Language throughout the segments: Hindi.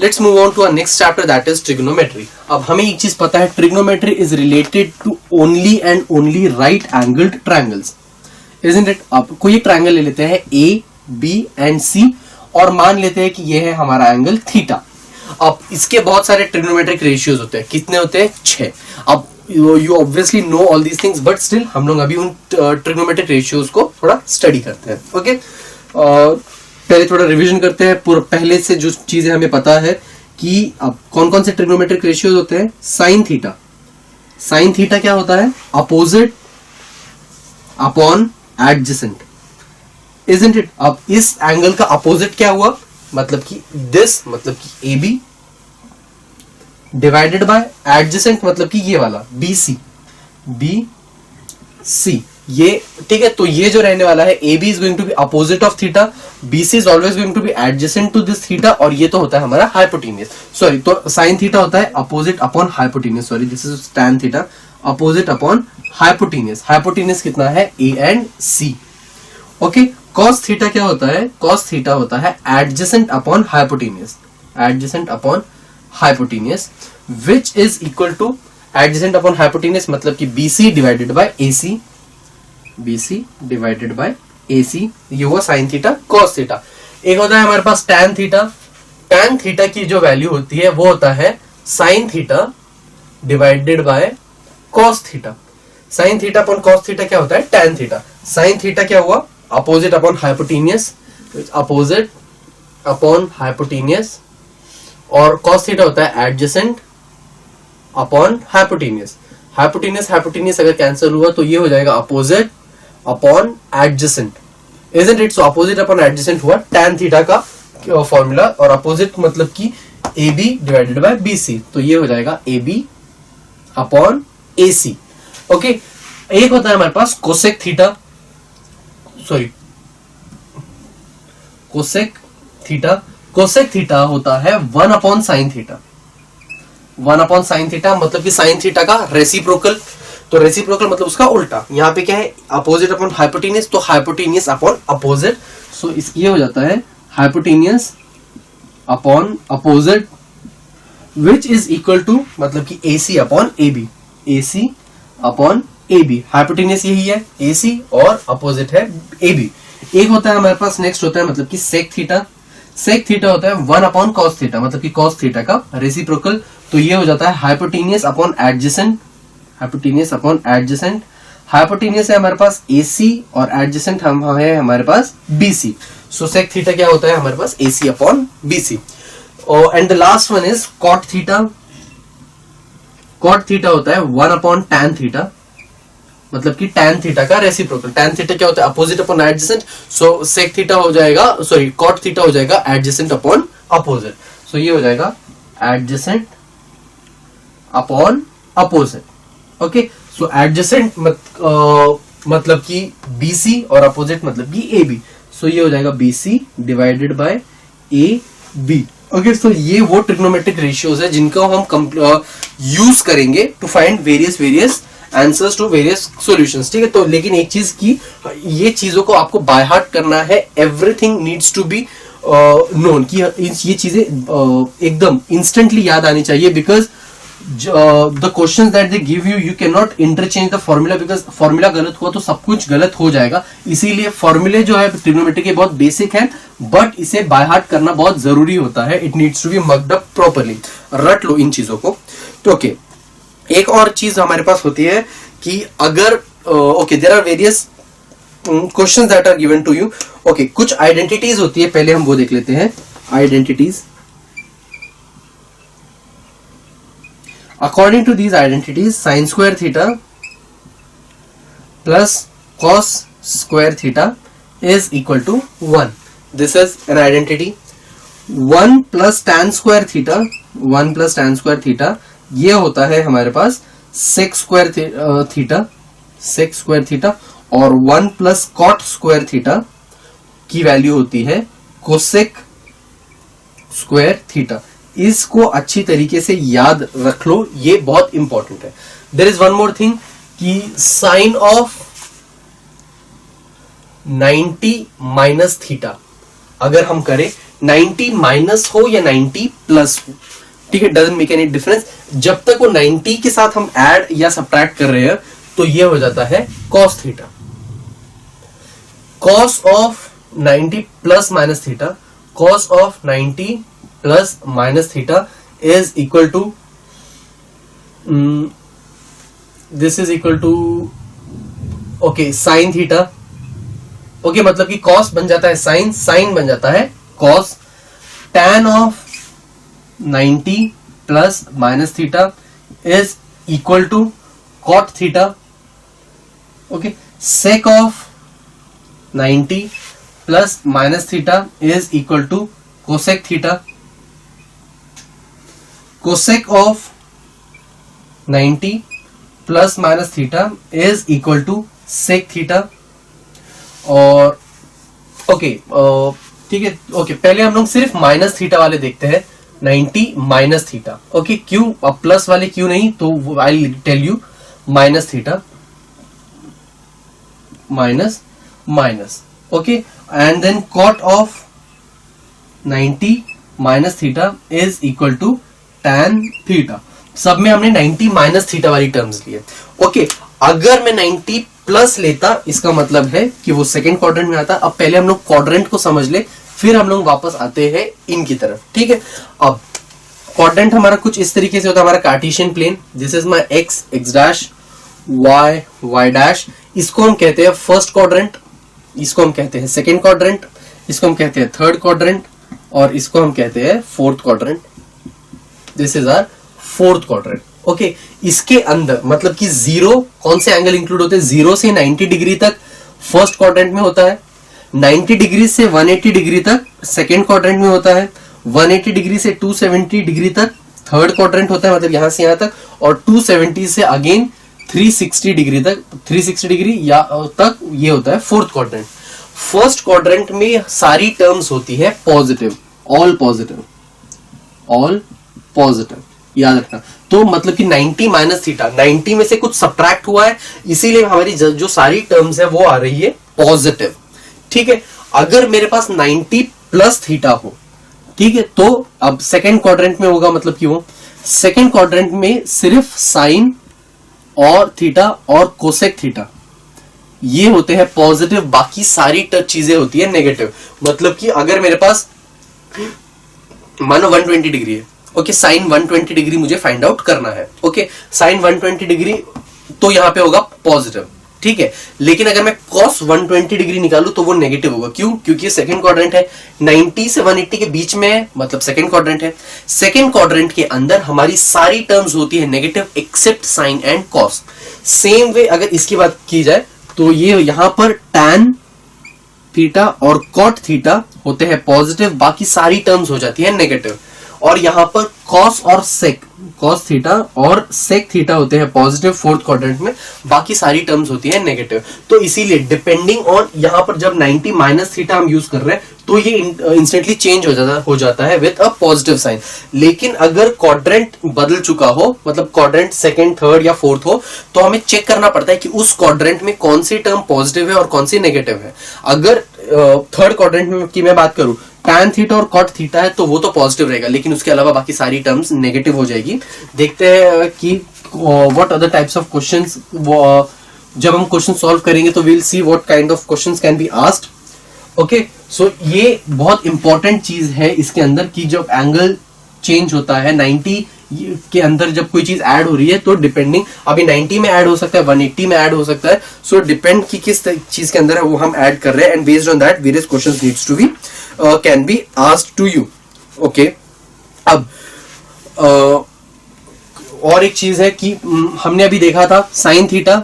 Let's move on to our next chapter, that is trigonometry. अब हमें एक चीज पता है, trigonometry is related to only and only right angled triangles, isn't it. अब कोई एक ट्रायंगल ले लेते हैं ए बी एंड सी और मान लेते हैं कि ये है हमारा एंगल थीटा। अब इसके बहुत सारे ट्रिग्नोमेट्रिक रेशियोज होते हैं, कितने होते हैं? 6। अब you obviously know all these things, but still हम लोग अभी उन ट्रिग्नोमेट्रिक रेशियोज को थोड़ा स्टडी करते हैं। ओके, पहले थोड़ा रिवीजन करते हैं पूरा, पहले से जो चीजें हमें पता है कि अब कौन कौन से ट्रिग्नोमेट्रिक रेशियोज होते हैं। साइन थीटा, साइन थीटा क्या होता है? Opposite upon adjacent, isn't it. अब इस एंगल का अपोजिट क्या हुआ? मतलब कि दिस, मतलब कि A B divided by adjacent, मतलब कि ये वाला बी सी, बी सी, ये ठीक है। तो ये जो रहने वाला है, A B is going to be opposite of theta, B C is always going to be adjacent to this theta, और ये तो होता है हमारा हाइपोटेन्यूस। सॉरी, तो साइन थीटा होता है opposite upon hypotenuse, sorry this is tan theta, opposite upon hypotenuse. Hypotenuse कितना है? A and C. Okay, cos theta क्या होता है? कॉस थीटा होता है adjacent upon hypotenuse, adjacent upon hypotenuse, which is equal two adjacent upon hypotenuse, मतलब कि BC divided by AC, BC divided by AC, ये हुआ साइन थीटा कॉस थीटा। एक होता है हमारे पास टैन थीटा। टैन थीटा की जो वैल्यू होती है वो होता है sine theta divided by cos theta. Sine theta upon cos theta क्या होता है? Tan theta. साइन थीटा क्या हुआ? Opposite upon hypotenuse, opposite upon hypotenuse, और कॉस थीटा होता है adjacent upon hypotenuse. Hypotenuse hypotenuse अगर कैंसिल हुआ तो ये हो जाएगा opposite upon adjacent, isn't it. So opposite upon adjacent हुआ टैन थीटा का फॉर्मूला, और अपोजिट मतलब कि A B divided by B C, तो ये हो जाएगा A B upon A C. Okay, एक होता है हमारे पास cosec theta, sorry cosec theta. Cosec theta होता है 1 upon sine theta, 1 upon sine theta, मतलब कि साइन थीटा का रेसिप्रोकल। तो रेसिप्रोकल मतलब उसका उल्टा। यहाँ पे क्या है? अपोजिट अपॉन हाइपोटेन्यूस, तो हाइपोटेन्यूस अपॉन अपोजिट, सो ये हो जाता है hypotenuse upon opposite, which is equal to मतलब कि AC upon AB, AC upon AB। Hypotenuse यही है AC और अपोजिट है AB। एक होता है हमारे पास, नेक्स्ट होता है मतलब कि सेक थीटा। सेक थीटा होता है 1 अपॉन कॉस थीटा, मतलब कि कॉस थीटा का रेसिप्रोकल, तो ये हो जाता है hypotenuse upon adjacent, hypotenuse upon adjacent. Hypotenuse है हमारे पास AC और एडजेसेंट हम है हमारे पास BC। सो सेक थीटा क्या होता है हमारे पास? AC upon BC। And the last one is cot theta. Cot theta होता है 1 अपॉन टैन थीटा, मतलब कि टैन थीटा का रेसिप्रोकल। टैन थीटा क्या होता है? Opposite upon adjacent, so sec theta हो जाएगा, सॉरी कॉट थीटा हो जाएगा एडजेसेंट अपॉन अपोजिट, सो ये हो जाएगा एडजेसेंट अपॉन अपोजिट। ओके, सो एडजेसेंट मतलब कि BC और अपोजिट मतलब कि AB, सो ये हो जाएगा BC divided by AB। Okay, so ये वो ट्रिग्नोमेट्रिक रेशियोज है जिनको हम यूज करेंगे to find various answers to various solutions, ठीक है। तो लेकिन एक चीज की, ये चीजों को आपको बाय हार्ट करना है, everything needs to be known, कि ये चीजें एकदम इंस्टेंटली याद आनी चाहिए, because the questions that they give you, you can not interchange the formula, because formula गलत हुआ तो सब कुछ गलत हो जाएगा। इसीलिए फॉर्मूले जो है ट्रिग्नोमेट्री के बहुत बेसिक है, बट इसे बाय हार्ट करना बहुत जरूरी होता है। It needs to be mugged up properly, रट लो इन चीजों को। तो ओके, एक और चीज हमारे पास होती है कि अगर okay there are various questions that are given to you. Okay, कुछ आइडेंटिटीज होती है, पहले हम वो देख लेते हैं। Identities, according to these identities, sin square theta plus cos square theta is equal to 1. This is an identity. 1 plus tan square theta, 1 plus tan square theta, ये होता है हमारे पास sec square theta, sec square theta, और 1 plus cot square theta की वैल्यू होती है cosec square theta। इसको अच्छी तरीके से याद रख लो, ये बहुत इंपॉर्टेंट है। There is one more thing कि साइन ऑफ 90 माइनस थीटा अगर हम करें 90 माइनस हो या 90 प्लस हो, ठीक है, डजंट मेक एनी डिफरेंस। जब तक वो 90 के साथ हम ऐड या सब्ट्रैक्ट कर रहे हैं तो ये हो जाता है cos theta. cos of 90 plus minus theta, cos of 90 plus minus theta is equal to this is equal to okay sine theta. Okay, मतलब कि cos बन जाता है साइन, साइन बन जाता है cos। tan of 90 plus minus theta is equal to cot theta. Okay, sec of 90 plus minus theta is equal to cosec theta. cosec of 90 plus minus theta is equal to sec theta. और ओके ठीक है, ओके पहले हम लोग सिर्फ माइनस थीटा वाले देखते हैं, 90 माइनस थीटा। ओके, क्यों अब प्लस वाले क्यों नहीं, तो I tell you, minus theta minus minus. Okay, and then cot of 90 minus theta is equal to tan theta. सब में हमने 90 माइनस थीटा वाली टर्म्स लिए। ओके, अगर मैं 90 प्लस लेता इसका मतलब है कि वो सेकंड क्वाड्रेंट में आता। अब पहले हम लोग क्वाड्रेंट को समझ ले, फिर हम लोग वापस आते हैं इनकी तरफ, ठीक है। अब क्वाड्रेंट हमारा कुछ इस तरीके से होता है, हमारा Cartesian plane, this is my x, x dash, y, y dash. इसको हम कहते हैं फर्स्ट क्वाड्रेंट, इसको हम कहते हैं सेकंड क्वाड्रेंट, इसको हम कहते हैं थर्ड क्वाड्रेंट, और इसको हम कहते हैं fourth quadrant. This is our fourth quadrant. Okay, इसके अंदर मतलब कि जीरो कौन से एंगल इंक्लूड होते हैं, 0 से 90 डिग्री तक फर्स्ट क्वाड्रेंट में होता है, 90 डिग्री से 180 डिग्री तक सेकंड क्वाड्रेंट में होता है, 180 डिग्री से 270 डिग्री तक थर्ड क्वाड्रेंट होता है, मतलब यहां से यहां तक, और 270 से अगेन 360 डिग्री तक, 360 डिग्री या तक ये होता है फोर्थ क्वाड्रेंट। फर्स्ट क्वाड्रेंट में सारी टर्म्स होती है positive, all positive, all positive, याद रखना। तो मतलब कि 90 माइनस थीटा, 90 में से कुछ सब्ट्रैक्ट हुआ है, इसीलिए हमारी जो सारी टर्म्स है वो आ रही है पॉजिटिव, ठीक है। अगर मेरे पास 90 प्लस थीटा हो, ठीक है, तो अब सेकंड क्वाड्रेंट में होगा, मतलब कि वो सेकंड क्वाड्रेंट में सिर्फ साइन और थीटा और कोसेक थीटा ये होते हैं पॉजिटिव, बाकी सारी चीजें होती है नेगेटिव। मतलब कि अगर मेरे पास मानो 120 डिग्री है, ओके, साइन 120 डिग्री मुझे फाइंड आउट करना है। ओके, साइन 120 डिग्री तो यहां पे होगा पॉजिटिव, ठीक है। लेकिन अगर मैं cos 120 डिग्री निकालूं तो वो नेगेटिव होगा। क्यों? क्योंकि सेकंड क्वाड्रेंट है, 90 से 180 के बीच में है, मतलब सेकंड क्वाड्रेंट है। सेकंड क्वाड्रेंट के अंदर हमारी सारी टर्म्स होती है negative except sine and cos. Same way अगर इसकी बात की जाए तो ये यहां पर tan थीटा और cot थीटा होते हैं पॉजिटिव, बाकी सारी टर्म्स हो जाती है नेगेटिव। और यहां पर cos और sec, cos थीटा और sec थीटा होते हैं पॉजिटिव फोर्थ क्वाड्रेंट में, बाकी सारी टर्म्स होती है नेगेटिव। तो इसीलिए डिपेंडिंग ऑन यहां पर जब 90 माइनस थीटा हम यूज कर रहे हैं तो ये इंस्टेंटली चेंज हो जाता है विद अ पॉजिटिव साइन। लेकिन अगर क्वाड्रेंट बदल चुका हो, मतलब क्वाड्रेंट सेकंड, थर्ड या फोर्थ हो, तो हमें चेक करना पड़ता है कि उस क्वाड्रेंट में कौन सी टर्म पॉजिटिव है और कौन सी नेगेटिव है। अगर थर्ड क्वाड्रेंट में की मैं बात करूं, tan थीटा और cot थीटा है तो वो तो पॉजिटिव रहेगा, लेकिन उसके अलावा बाकी सारी टर्म्स नेगेटिव हो जाएगी। देखते हैं कि what other types of questions, जब हम क्वेश्चन सॉल्व करेंगे तो will see what kind of questions can be asked. Okay, so ये बहुत इंपॉर्टेंट चीज है इसके अंदर कि जब एंगल चेंज होता है 90 के अंदर, जब कोई चीज ऐड हो रही है तो डिपेंडिंग, अभी 90 में ऐड हो सकता है, 180 में ऐड हो सकता है, सो डिपेंड कि किस चीज के अंदर है वो हम ऐड कर रहे हैं, and based on that various questions needs to be can be asked to you. Okay, अब और एक चीज है कि हमने अभी देखा था साइन थीटा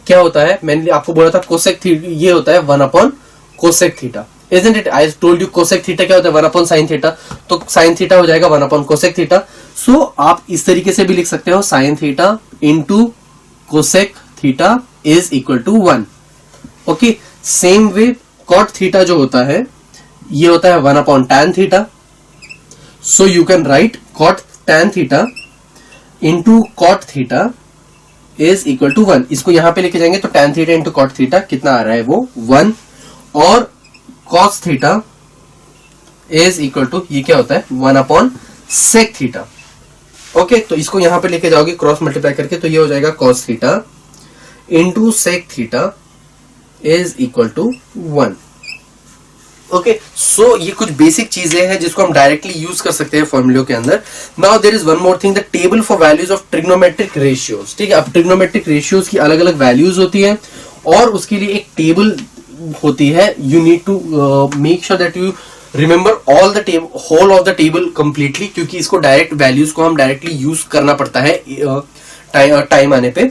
क्या होता है, मैंने आपको बोला था कोसेक थीटा ये होता है 1 upon cosec theta, isn't it? I told you cosec theta क्या होता है 1 अपॉन साइन थीटा, तो साइन थीटा हो जाएगा 1 अपॉन कोसेक थीटा। सो आप इस तरीके से भी लिख सकते हो sine theta into cosec theta is equal to 1। Okay, same way cot theta जो होता है ये होता है 1 upon tan theta, so you can write cot tan theta into cot theta is equal to 1। इसको यहां पे लेके जाएंगे तो tan theta into cot theta कितना आ रहा है वो 1, और cos theta is equal to, ये क्या होता है 1/sec थीटा। ओके, तो इसको यहां पे लेके जाओगे क्रॉस मल्टीप्लाई करके, तो ये हो जाएगा cos theta into sec theta is equal to 1। Okay, so ये कुछ बेसिक चीजें हैं जिसको हम डायरेक्टली यूज कर सकते हैं फॉर्मूले के अंदर। Now there is one more thing, the table for values of trigonometric ratios. ठीक है, अब ट्रिग्नोमेट्रिक रेशियोज की अलग अलग वैल्यूज होती है और उसके लिए एक टेबल होती है। You need to make sure that you remember all the table, whole of the table completely, क्योंकि इसको डायरेक्ट वैल्यूज को हम डायरेक्टली यूज करना पड़ता है टाइम आने पे।